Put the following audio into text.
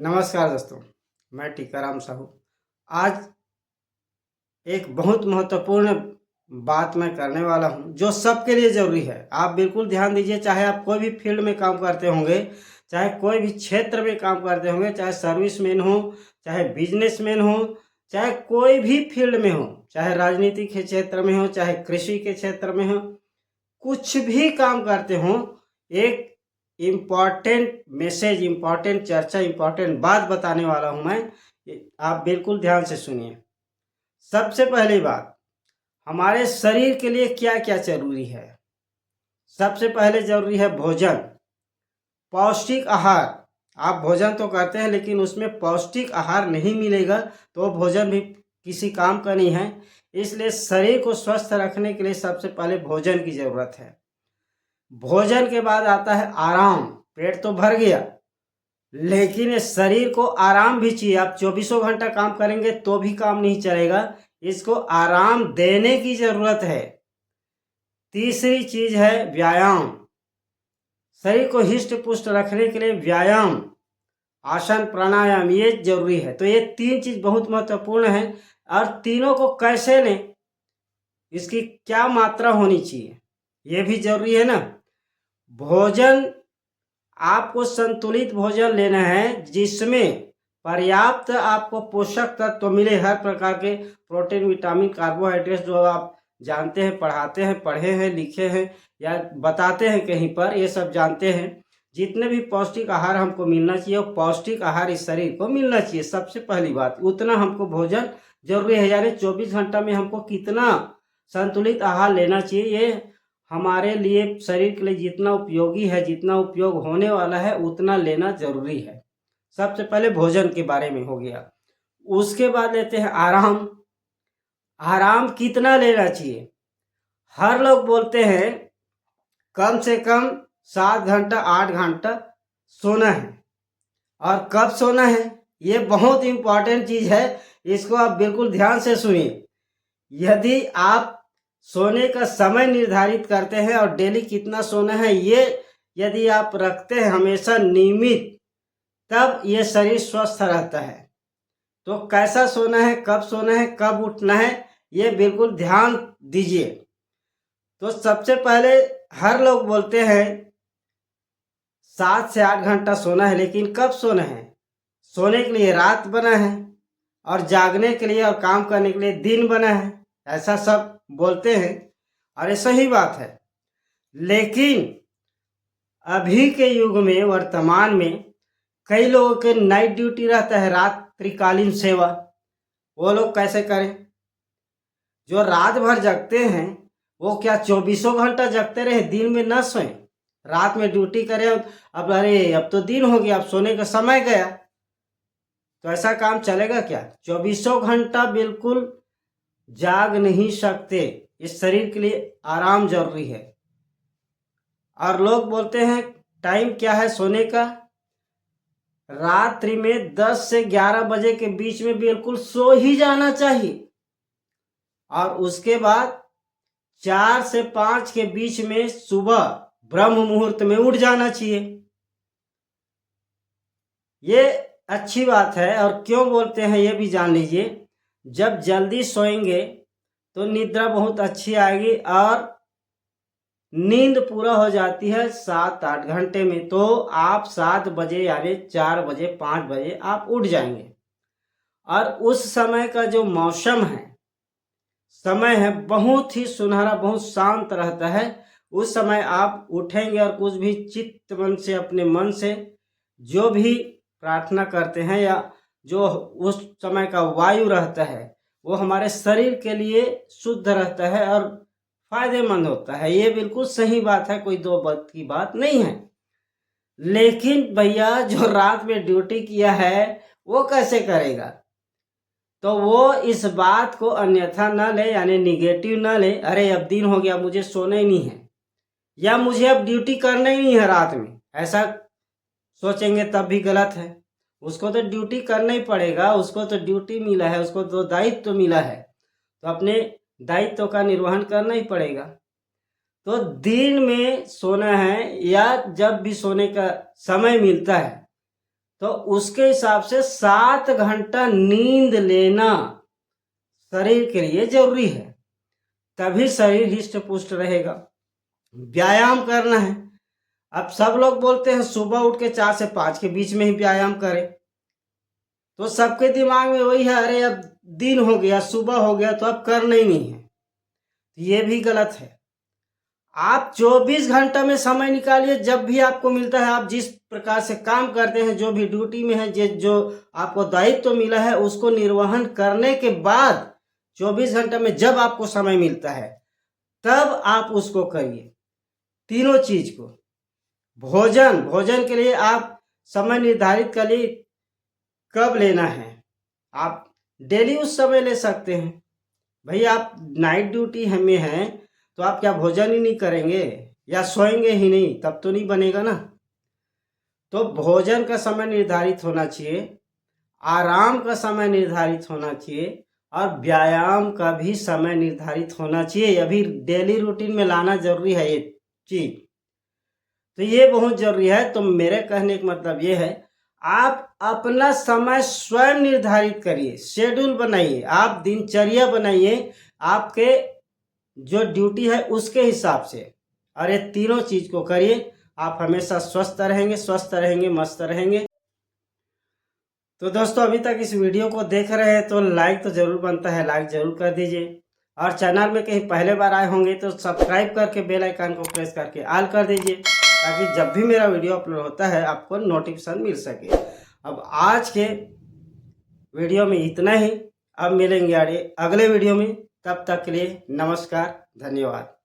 नमस्कार दोस्तों, मैं टीकाराम साहू। आज एक बहुत महत्वपूर्ण बात मैं करने वाला हूं जो सबके लिए ज़रूरी है। आप बिल्कुल ध्यान दीजिए, चाहे आप कोई भी फील्ड में काम करते होंगे, चाहे कोई भी क्षेत्र में काम करते होंगे, चाहे सर्विसमैन हो, चाहे बिजनेसमैन हो, चाहे कोई भी फील्ड में हो, चाहे राजनीति के क्षेत्र में हो, चाहे कृषि के क्षेत्र में हो, कुछ भी काम करते हो, एक इम्पॉर्टेंट मैसेज, इम्पॉर्टेंट चर्चा, इम्पॉर्टेंट बात बताने वाला हूं मैं। आप बिल्कुल ध्यान से सुनिए। सबसे पहली बात, हमारे शरीर के लिए क्या क्या जरूरी है। सबसे पहले जरूरी है भोजन, पौष्टिक आहार। आप भोजन तो करते हैं लेकिन उसमें पौष्टिक आहार नहीं मिलेगा तो भोजन भी किसी काम का नहीं है। इसलिए शरीर को स्वस्थ रखने के लिए सबसे पहले भोजन की जरूरत है। भोजन के बाद आता है आराम। पेट तो भर गया लेकिन शरीर को आराम भी चाहिए। आप 24 घंटा काम करेंगे तो भी काम नहीं चलेगा, इसको आराम देने की जरूरत है। तीसरी चीज है व्यायाम। शरीर को हिष्ट पुष्ट रखने के लिए व्यायाम, आसन, प्राणायाम ये जरूरी है। तो ये तीन चीज बहुत महत्वपूर्ण है। और तीनों को कैसे लें, इसकी क्या मात्रा होनी चाहिए, ये भी जरूरी है ना। भोजन, आपको संतुलित भोजन लेना है जिसमें पर्याप्त आपको पोषक तत्व मिले, हर प्रकार के प्रोटीन, विटामिन, कार्बोहाइड्रेट जो आप जानते हैं, पढ़ाते हैं, पढ़े हैं, लिखे हैं या बताते हैं कहीं पर, ये सब जानते हैं। जितने भी पौष्टिक आहार हमको मिलना चाहिए, और पौष्टिक आहार इस शरीर को मिलना चाहिए। सबसे पहली बात, उतना हमको भोजन जरूरी है। यानी 24 घंटा में हमको कितना संतुलित आहार लेना चाहिए, ये हमारे लिए, शरीर के लिए जितना उपयोगी है, जितना उपयोग होने वाला है, उतना लेना जरूरी है। सबसे पहले भोजन के बारे में हो गया। उसके बाद लेते हैं आराम। आराम कितना लेना चाहिए। हर लोग बोलते हैं कम से कम 7 घंटा 8 घंटा सोना है। और कब सोना है, ये बहुत इंपॉर्टेंट चीज है, इसको आप बिल्कुल ध्यान से सुनिए। यदि आप सोने का समय निर्धारित करते हैं और डेली कितना सोना है ये यदि आप रखते हैं हमेशा नियमित, तब ये शरीर स्वस्थ रहता है। तो कैसा सोना है, कब सोना है, कब उठना है, ये बिल्कुल ध्यान दीजिए। तो सबसे पहले हर लोग बोलते हैं 7 से 8 घंटा सोना है, लेकिन कब सोना है। सोने के लिए रात बना है और जागने के लिए और काम करने के लिए दिन बना है, ऐसा सब बोलते हैं और ये सही बात है। लेकिन अभी के युग में, वर्तमान में, कई लोगों के नाइट ड्यूटी रहता है, रात्रिकालीन सेवा। वो लोग कैसे करें। जो रात भर जगते हैं वो क्या 24 घंटा जगते रहे, दिन में न सोएं, रात में ड्यूटी करें। अब अरे अब तो दिन हो गया, अब सोने का समय गया, तो ऐसा काम चलेगा क्या। 24 घंटा बिल्कुल जाग नहीं सकते। इस शरीर के लिए आराम जरूरी है। और लोग बोलते हैं टाइम क्या है सोने का, रात्रि में 10 से 11 बजे के बीच में बिल्कुल सो ही जाना चाहिए। और उसके बाद 4 से 5 के बीच में सुबह ब्रह्म मुहूर्त में उठ जाना चाहिए। ये अच्छी बात है। और क्यों बोलते हैं ये भी जान लीजिए। जब जल्दी सोएंगे तो निद्रा बहुत अच्छी आएगी और नींद पूरा हो जाती है 7-8 घंटे में। तो आप 7 बजे यानी 4 बजे 5 बजे आप उठ जाएंगे। और उस समय का जो मौसम है, समय है, बहुत ही सुनहरा, बहुत शांत रहता है। उस समय आप उठेंगे और कुछ भी चित्त मन से, अपने मन से जो भी प्रार्थना करते हैं या जो उस समय का वायु रहता है वो हमारे शरीर के लिए शुद्ध रहता है और फायदेमंद होता है। ये बिल्कुल सही बात है, कोई दो बात की बात नहीं है। लेकिन भैया जो रात में ड्यूटी किया है वो कैसे करेगा। तो वो इस बात को अन्यथा न ले, यानी निगेटिव न ले, अरे अब दिन हो गया मुझे सोना ही नहीं है या मुझे अब ड्यूटी करना ही नहीं है रात में, ऐसा सोचेंगे तब भी गलत है। उसको तो ड्यूटी करना ही पड़ेगा, उसको तो ड्यूटी मिला है, उसको तो दायित्व तो मिला है, तो अपने दायित्व का निर्वहन करना ही पड़ेगा। तो दिन में सोना है या जब भी सोने का समय मिलता है तो उसके हिसाब से 7 घंटा नींद लेना शरीर के लिए जरूरी है, तभी शरीर हिष्ट पुष्ट रहेगा। व्यायाम करना है। अब सब लोग बोलते हैं सुबह उठ के 4 से 5 के बीच में ही व्यायाम करें, तो सबके दिमाग में वही है, अरे अब दिन हो गया, सुबह हो गया, तो अब करना ही नहीं है। ये भी गलत है। आप 24 घंटा में समय निकालिए, जब भी आपको मिलता है, आप जिस प्रकार से काम करते हैं, जो भी ड्यूटी में है, जो आपको दायित्व तो मिला है, उसको निर्वहन करने के बाद 24 घंटा में जब आपको समय मिलता है, तब आप उसको करिए, तीनों चीज को। भोजन के लिए आप समय निर्धारित करिए, कब लेना है। आप डेली उस समय ले सकते हैं। भाई आप नाइट ड्यूटी में हैं, तो आप क्या भोजन ही नहीं करेंगे या सोएंगे ही नहीं? तब तो नहीं बनेगा ना। तो भोजन का समय निर्धारित होना चाहिए, आराम का समय निर्धारित होना चाहिए, और व्यायाम का भी समय निर्धारित होना चाहिए। अभी डेली रूटीन में लाना जरूरी है ये चीज, तो ये बहुत जरूरी है। तो मेरे कहने का मतलब ये है, आप अपना समय स्वयं निर्धारित करिए, शेड्यूल बनाइए, आप दिनचर्या बनाइए, आपके जो ड्यूटी है उसके हिसाब से, और ये तीनों चीज को करिए। आप हमेशा स्वस्थ रहेंगे, मस्त रहेंगे। तो दोस्तों, अभी तक इस वीडियो को देख रहे हैं तो लाइक तो जरूर बनता है, लाइक जरूर कर दीजिए, और चैनल में कहीं पहले बार आए होंगे तो सब्सक्राइब करके बेल आइकन को प्रेस करके ऑल कर दीजिए, ताकि जब भी मेरा वीडियो अपलोड होता है आपको नोटिफिकेशन मिल सके। अब आज के वीडियो में इतना ही, अब मिलेंगे अगले वीडियो में। तब तक के लिए नमस्कार, धन्यवाद।